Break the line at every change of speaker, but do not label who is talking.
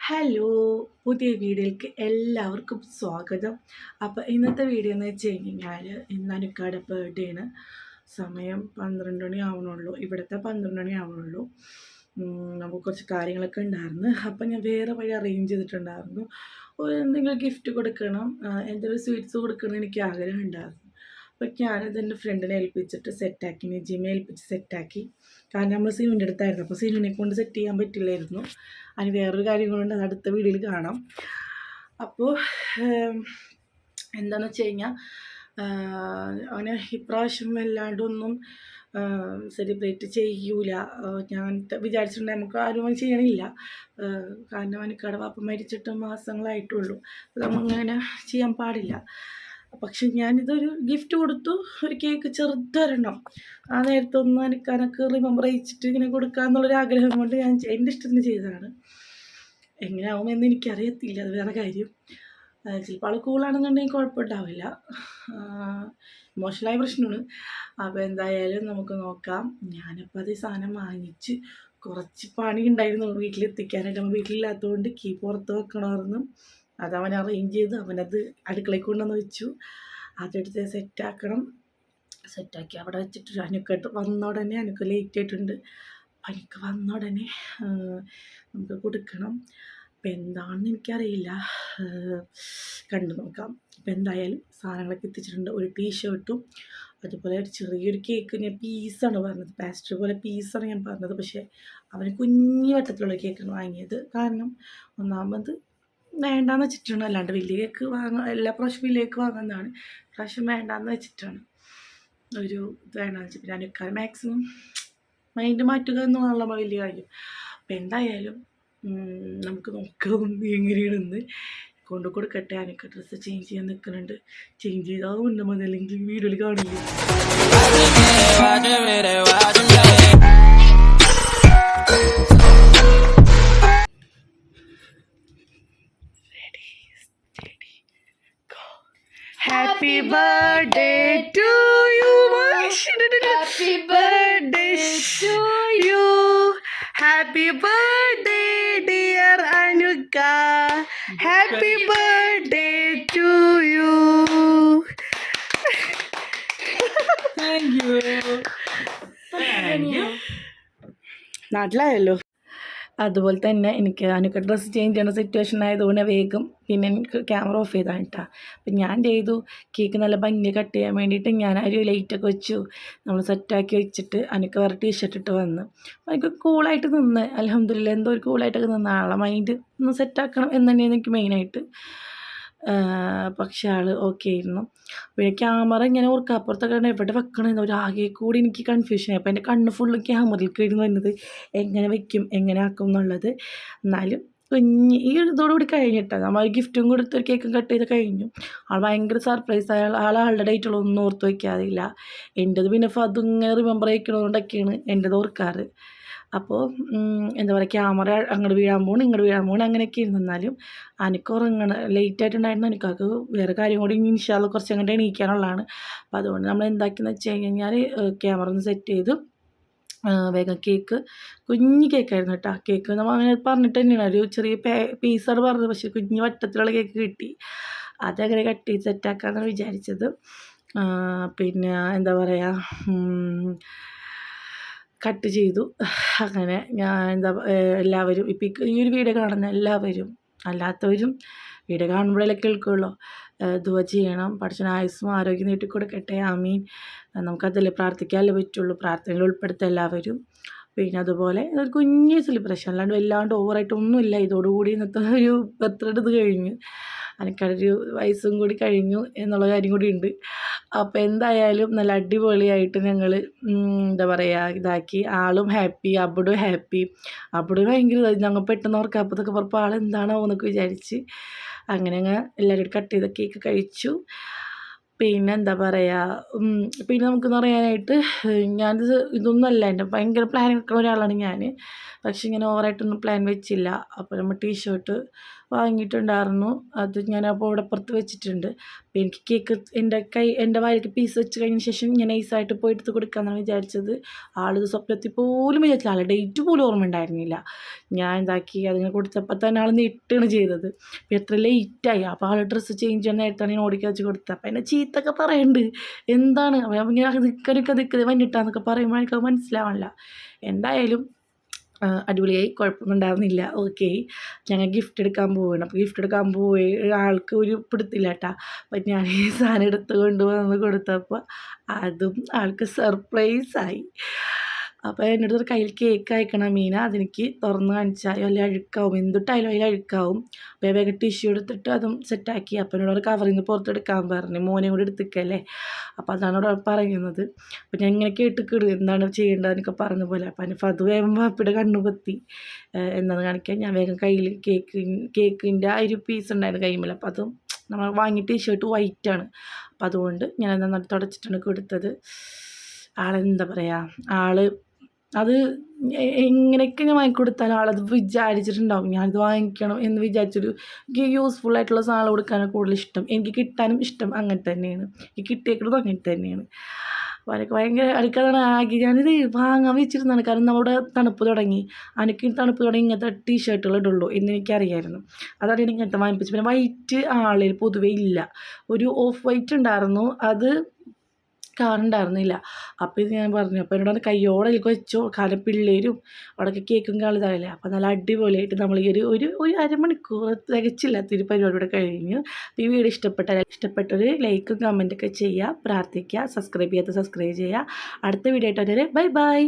Hello, പുതിയ വീഡിയോയിലേക്ക് എല്ലാവർക്കും സ്വാഗതം. അപ്പോൾ ഇന്നത്തെ വീഡിയോ എന്ന് വെച്ച് കഴിഞ്ഞാൽ ഇന്ന് അനുക്കാടെ ബർത്ത്ഡേ ആണ്. സമയം 12 മണി ആവണുള്ളൂ, ഇവിടുത്തെ 12 മണി ആവണുള്ളൂ. നമുക്ക് കുറച്ച് കാര്യങ്ങളൊക്കെ ഉണ്ടായിരുന്നു. അപ്പം ഞാൻ വേറെ വഴി അറേഞ്ച് ചെയ്തിട്ടുണ്ടായിരുന്നു. എന്തെങ്കിലും ഗിഫ്റ്റ് കൊടുക്കണം, എന്തെങ്കിലും സ്വീറ്റ്സ് കൊടുക്കണം എനിക്ക് ആഗ്രഹം ഉണ്ടായിരുന്നു. അപ്പോൾ ഞാനത് എൻ്റെ ഫ്രണ്ടിനെ ഏൽപ്പിച്ചിട്ട് സെറ്റാക്കി, നിജിമെ ഏൽപ്പിച്ച് സെറ്റാക്കി. കാരണം നമ്മൾ സീനുവിൻ്റെ അടുത്തായിരുന്നു, അപ്പോൾ സീനുവിനെ കൊണ്ട് സെറ്റ് ചെയ്യാൻ പറ്റില്ലായിരുന്നു. അതിന് വേറൊരു കാര്യം കൊണ്ട് അത് അടുത്ത വീഡിയോയിൽ കാണാം. അപ്പോൾ എന്താണെന്ന് വെച്ച് കഴിഞ്ഞാൽ അവന് ഇപ്രാവശ്യം വല്ലാണ്ടൊന്നും സെലിബ്രേറ്റ് ചെയ്യൂല. ഞാൻ വിചാരിച്ചിട്ടുണ്ട് നമുക്ക് ആരും ചെയ്യണില്ല. കാരണം അവനക്കാട് വാപ്പ മരിച്ചിട്ട് മാസങ്ങളായിട്ടുള്ളൂ, നമ്മളിങ്ങനെ ചെയ്യാൻ പാടില്ല. പക്ഷെ ഞാനിതൊരു ഗിഫ്റ്റ് കൊടുത്തു, ഒരു കേക്ക് ചെറുതൊരെണ്ണം. ആ നേരത്തൊന്നും എനിക്കനക്ക് റിമെമ്പർ ചെയ്യിച്ചിട്ട് ഇങ്ങനെ കൊടുക്കാമെന്നുള്ളൊരു ആഗ്രഹം കൊണ്ട് ഞാൻ എൻ്റെ ഇഷ്ടത്തിന് ചെയ്തതാണ്. എങ്ങനെയാവുമെന്ന് എനിക്കറിയത്തില്ല, അത് വേറെ കാര്യം. ചിലപ്പോൾ ആൾ കൂളാണെന്നുണ്ടെങ്കിൽ കുഴപ്പമുണ്ടാവില്ല, ഇമോഷണലായ പ്രശ്നമാണ്. അപ്പോൾ എന്തായാലും നമുക്ക് നോക്കാം. ഞാനപ്പോൾ അത് സാധനം വാങ്ങിച്ച് കുറച്ച് പണി ഉണ്ടായിരുന്നു വീട്ടിലെത്തിക്കാനായിട്ട്. നമ്മൾ വീട്ടിലില്ലാത്തതുകൊണ്ട് കീ പുറത്ത് വെക്കണമായിരുന്നു. അതവൻ അറേഞ്ച് ചെയ്ത് അവനത് അടുക്കളയിൽ കൊണ്ടുവന്ന് വെച്ചു. അതെടുത്ത് സെറ്റാക്കണം. സെറ്റാക്കി അവിടെ വെച്ചിട്ട് അനുക്കായിട്ട് വന്ന ഉടനെ, അനുക്ക് ലേറ്റ് ആയിട്ടുണ്ട്, പനിക്ക് വന്ന ഉടനെ നമുക്ക് കൊടുക്കണം. അപ്പം എന്താണെന്ന് എനിക്കറിയില്ല, കണ്ടു നോക്കാം. അപ്പം എന്തായാലും സാധനങ്ങളൊക്കെ എത്തിച്ചിട്ടുണ്ട്. ഒരു ടീഷർട്ടും അതുപോലെ ഒരു ചെറിയൊരു കേക്ക്. ഞാൻ പീസാണ് പറഞ്ഞത്, പാസ്ട്രി പോലെ പീസാണ് ഞാൻ പറഞ്ഞത്. പക്ഷേ അവന് കുഞ്ഞു വട്ടത്തിലുള്ള കേക്കാണ് വാങ്ങിയത്. കാരണം ഒന്നാമത് വേണ്ടാന്ന് വെച്ചിട്ടാണ്, അല്ലാണ്ട് വലിയ കേക്ക് എല്ലാ പ്രാവശ്യം വലിയ കേക്ക് വാങ്ങുന്നതാണ്. പ്രാവശ്യം വേണ്ടാന്ന് വെച്ചിട്ടാണ് ഒരു ഇത് വേണമെന്ന് വെച്ചാൽ. പിന്നെ അനുക്കാൽ മാക്സിമം മൈൻഡ് മാറ്റുക എന്നുള്ള വലിയ കാര്യം. അപ്പം എന്തായാലും നമുക്ക് നോക്കാം എങ്ങനെയാണെന്ന്. കൊണ്ട് കൊടുക്കട്ടെ. എനിക്ക് ഡ്രസ്സ് ചേഞ്ച് ചെയ്യാൻ നിൽക്കുന്നുണ്ട്. ചേഞ്ച് ചെയ്താൽ ഉണ്ട് മതി, അല്ലെങ്കിൽ വീഡിയോയിൽ കാണില്ല. Happy birthday to you. Happy birthday to you. Happy birthday dear Anuka. Happy birthday to you. Thank you. നാട്ടിലായല്ലോ. അതുപോലെ തന്നെ എനിക്ക് ഡ്രസ്സ് ചേഞ്ച് ചെയ്യുന്ന സിറ്റുവേഷൻ ആയതുകൊണ്ട് വേഗം പിന്നെ എനിക്ക് ക്യാമറ ഓഫ് ചെയ്താണ് കേട്ടോ. അപ്പം ഞാൻ ചെയ്തു, കേക്ക് നല്ല ഭംഗി കട്ട് ചെയ്യാൻ വേണ്ടിയിട്ട് ഞാൻ ഒരു ലൈറ്റൊക്കെ വെച്ചു, നമ്മൾ സെറ്റാക്കി വെച്ചിട്ട് എനിക്ക് വേറെ ടീഷർട്ട് ഇട്ട് വന്ന് എനിക്ക് കൂളായിട്ട് നിന്ന്. അൽഹംദുലില്ലാ, എന്തോ ഒരു കൂളായിട്ടൊക്കെ നിന്ന്. ആളെ മൈൻഡ് ഒന്ന് സെറ്റാക്കണം എന്ന് തന്നെയാണ് എനിക്ക് മെയിനായിട്ട്. പക്ഷേ ആൾ ഓക്കെ ആയിരുന്നു. പിന്നെ ക്യാമറ ഇങ്ങനെ ഓർക്കാപ്പുറത്തൊക്കെ എവിടെ വെക്കണമെന്ന് ഒരു ആകെ കൂടി എനിക്ക് കൺഫ്യൂഷനായി. അപ്പോൾ എൻ്റെ കണ്ണ് ഫുള്ള് ക്യാമറയിലേക്കായിരുന്നു വരുന്നത്, എങ്ങനെ വെക്കും എങ്ങനെ ആക്കും എന്നുള്ളത്. എന്നാലും ഈ ഒരു ഇതോടുകൂടി കഴിഞ്ഞിട്ടാണ് നമ്മൾ ഗിഫ്റ്റും കൊടുത്ത് ഒരു കേക്കും കട്ട് ചെയ്ത് കഴിഞ്ഞു. ആൾ ഭയങ്കര സർപ്രൈസ്. ആളുടെ ഡേറ്റുകളൊന്നും ഓർത്ത് വയ്ക്കാതില്ല. എൻ്റെത് പിന്നെ അതിങ്ങനെ റിമെമ്പർ ചെയ്യിക്കണതുകൊണ്ടൊക്കെയാണ് എൻ്റെത് ഓർക്കാറ്. അപ്പോൾ എന്താ പറയുക, ക്യാമറ അങ്ങോട്ട് വീഴാൻ പോകണം അങ്ങനെയൊക്കെ ഇരുന്നു. എന്നാലും എനിക്ക് ഉറങ്ങണം ലേറ്റായിട്ടുണ്ടായിരുന്നു. എനിക്കത് വേറെ കാര്യം കൂടി ഇൻഷാല്ല കുറച്ച് അങ്ങോട്ട് എണീക്കാനുള്ളതാണ്. അപ്പോൾ അതുകൊണ്ട് നമ്മൾ എന്താക്കിയെന്ന് വെച്ച് കഴിഞ്ഞാൽ ക്യാമറ ഒന്ന് സെറ്റ് ചെയ്ത് വേഗം കേക്ക്, കുഞ്ഞ് കേക്കായിരുന്നു കേട്ടോ. കേക്ക് നമ്മൾ അങ്ങനെ പറഞ്ഞിട്ട് തന്നെയാണ്, ഒരു ചെറിയ പീസാണ് പറഞ്ഞത്. പക്ഷേ കുഞ്ഞ് വട്ടത്തിലുള്ള കേക്ക് കിട്ടി. അതങ്ങനെ കട്ട് ചെയ്ത് സെറ്റാക്കാമെന്നാണ് വിചാരിച്ചത്. പിന്നെ എന്താ പറയുക, കട്ട് ചെയ്തു. അങ്ങനെ ഞാൻ എല്ലാവരും ഇപ്പം ഈ ഒരു വീഡിയോ കാണുന്ന എല്ലാവരും, അല്ലാത്തവരും വീഡിയോ കാണുമ്പോഴല്ലേ കേൾക്കുള്ളൂ, ദുആ ചെയ്യണം. പഠിച്ചവൻ ആയുസ്സും ആരോഗ്യം നീട്ടിക്കൊടുക്കട്ടെ, ആമീൻ. നമുക്കതല്ലേ പ്രാർത്ഥിക്കാനല്ലേ പറ്റുള്ളൂ. പ്രാർത്ഥനയിൽ ഉൾപ്പെടുത്തുക എല്ലാവരും. പിന്നെ അതുപോലെ ഒരു കുഞ്ഞ് സെലിബ്രേഷൻ, അല്ലാണ്ട് വല്ലാണ്ട് ഓവറായിട്ടൊന്നുമില്ല. ഇതോടുകൂടി ഇന്നത്തെ ഒരു ബർത്ത്ഡേ ഇത് കഴിഞ്ഞു. എനിക്കതൊരു വയസ്സും കൂടി കഴിഞ്ഞു എന്നുള്ള കാര്യം കൂടി ഉണ്ട്. അപ്പോൾ എന്തായാലും നല്ല അടിപൊളിയായിട്ട് ഞങ്ങൾ എന്താ പറയുക ഇതാക്കി. ആളും ഹാപ്പി, അബുഡും ഹാപ്പി. അബുഡ് ഭയങ്കര ഞങ്ങൾ പെട്ടെന്ന് ഓർക്കാപ്പത്തൊക്കെ പറഞ്ഞപ്പോൾ ആളെന്താണോ എന്നൊക്കെ വിചാരിച്ച് അങ്ങനെ എല്ലാവരും കട്ട് ചെയ്ത കേക്ക് കഴിച്ചു. പിന്നെ എന്താ പറയുക, പിന്നെ നമുക്കെന്ന് പറയാനായിട്ട് ഞാനിത് ഇതൊന്നുമല്ല എൻ്റെ ഭയങ്കര പ്ലാൻ വെക്കുന്ന ഒരാളാണ് ഞാൻ. പക്ഷെ ഇങ്ങനെ ഓവറായിട്ടൊന്നും പ്ലാൻ വെച്ചില്ല. അപ്പോൾ നമ്മൾ ടീഷർട്ട് വാങ്ങിയിട്ടുണ്ടായിരുന്നു. അത് ഞാനപ്പോൾ ഇവിടെ പുറത്ത് വെച്ചിട്ടുണ്ട്. അപ്പോൾ എനിക്ക് കേക്ക് എൻ്റെ വായിലേക്ക് പീസ് വെച്ച് കഴിഞ്ഞ ശേഷം ഞാൻ നൈസായിട്ട് പോയി എടുത്ത് കൊടുക്കാമെന്നാണ് വിചാരിച്ചത്. ആളിത് സ്വപ്നത്തിൽ പോലും വിചാരിച്ചില്ല. ആളുടെ ഡേറ്റ് പോലും ഓർമ്മ ഉണ്ടായിരുന്നില്ല. ഞാൻ എന്താക്കി അതിങ്ങനെ കൊടുത്തപ്പോൾ തന്നെ ആൾ നെട്ടാണ് ചെയ്തത്. അപ്പോൾ എത്ര ലേറ്റായി. അപ്പോൾ ആൾ ഡ്രസ്സ് ചേഞ്ച് ചെയ്യാൻ നേരത്താണ് ഞാൻ ഓടിക്കാൻ വെച്ച് കൊടുത്തത്. അപ്പോൾ എന്നെ ചീത്തൊക്കെ പറയുന്നുണ്ട്, എന്താണ് അപ്പോൾ ഇങ്ങനെ നിൽക്കുക വന്നിട്ടാന്നൊക്കെ പറയുമ്പോൾ എനിക്കത് മനസ്സിലാവണില്ല. എന്തായാലും അടിപൊളിയായി, കുഴപ്പമൊന്നും ഉണ്ടായിരുന്നില്ല. ഓക്കെ, ഞങ്ങൾ ഗിഫ്റ്റ് എടുക്കാൻ പോവുകയാണ്. അപ്പോൾ ഗിഫ്റ്റ് എടുക്കാൻ പോയി ആൾക്ക് ഒരു പിടുത്തില്ല കേട്ടോ. അപ്പം ഞാൻ ഈ സാധനം എടുത്ത് കൊണ്ടുവന്ന് കൊടുത്തപ്പോൾ അതും ആൾക്ക് സർപ്രൈസായി. അപ്പോൾ എൻ്റെ അടുത്തൊരു കയ്യിൽ കേക്ക് അയക്കണം മീന, അതെനിക്ക് തുറന്ന് കാണിച്ചാൽ അതിൽ അഴുക്കാവും, എന്തിട്ടായാലും അതിൽ അഴുക്കാവും. അപ്പോൾ വേഗം ടിഷ്യൂ എടുത്തിട്ട് അതും സെറ്റാക്കി. അപ്പോൾ എന്നോട് ഒരു കവറിൽ നിന്ന് പുറത്തെടുക്കാൻ പറഞ്ഞു, മോനെ കൂടി എടുത്തിക്കല്ലേ. അപ്പോൾ അതാണ് അവിടെ പറയുന്നത്. അപ്പോൾ ഞാൻ ഇങ്ങനെ കേട്ടിക്കിടും എന്താണ് ചെയ്യേണ്ടതെന്നൊക്കെ പറഞ്ഞ പോലെ. അപ്പോൾ അത് വേഗം വാപ്പിയുടെ കണ്ണുപത്തി എന്താണെന്ന് കാണിക്കാൻ ഞാൻ വേഗം കയ്യിൽ കേക്കിൻ്റെ ആ ഒരു പീസ് ഉണ്ടായിരുന്നു കൈമേൽ. അപ്പോൾ അതും നമ്മൾ വാങ്ങിയ ടീഷർട്ട് വൈറ്റാണ്. അപ്പോൾ അതുകൊണ്ട് ഞാൻ നന്നായിട്ട് തുടച്ചിട്ടാണ് കൊടുത്തത്. ആളെന്താ പറയുക, അത് എങ്ങനെയൊക്കെ ഞാൻ വാങ്ങിക്കൊടുത്താലും ആളത് വിചാരിച്ചിട്ടുണ്ടാവും ഞാനിത് വാങ്ങിക്കണം എന്ന് വിചാരിച്ചൊരു എനിക്ക് യൂസ്ഫുൾ ആയിട്ടുള്ള സാധനം കൊടുക്കാനാണ് കൂടുതൽ ഇഷ്ടം. എനിക്ക് കിട്ടാനും ഇഷ്ടം അങ്ങനെ തന്നെയാണ്, എനിക്ക് കിട്ടിയേക്കുന്നതും അങ്ങനെ തന്നെയാണ്. അപ്പോൾ എനിക്ക് ഭയങ്കര എനിക്കതാണ് ആകെ ഞാനിത് വാങ്ങാൻ വെച്ചിരുന്നതാണ്. കാരണം നമ്മുടെ തണുപ്പ് തുടങ്ങി, എനിക്ക് തണുപ്പ് തുടങ്ങി ഇങ്ങനത്തെ ടീഷർട്ടുകൾ ഇടുള്ളൂ എന്ന് എനിക്കറിയായിരുന്നു. അതാണ് എനിക്ക് ഇങ്ങനത്തെ വാങ്ങിപ്പിച്ചത്. പിന്നെ വൈറ്റ് ആളിൽ പൊതുവേ ഇല്ല, ഒരു ഓഫ് വൈറ്റ് ഉണ്ടായിരുന്നു, അത് കാണുന്നുണ്ടായിരുന്നില്ല. അപ്പോൾ ഇത് ഞാൻ പറഞ്ഞു. അപ്പോൾ എന്നോട് കയ്യോടെ അതിലേക്ക് വെച്ചോ, കാരണം പിള്ളേരും അവിടെയൊക്കെ കേക്കും കാളിതാവില്ലേ. അപ്പോൾ നല്ല അടിപൊളിയായിട്ട് നമ്മൾ ഈ ഒരു അരമണിക്കൂർ തികച്ചില്ലാത്തൊരു പരിപാടിയുടെ കഴിഞ്ഞു. അപ്പോൾ ഈ വീഡിയോ ഇഷ്ടപ്പെട്ടൊരു ലൈക്കും കമൻറ്റൊക്കെ ചെയ്യുക, പ്രാർത്ഥിക്കുക, സബ്സ്ക്രൈബ് ചെയ്യാത്ത സബ്സ്ക്രൈബ് ചെയ്യുക. അടുത്ത വീഡിയോ ആയിട്ട് വരെ ബൈ ബൈ.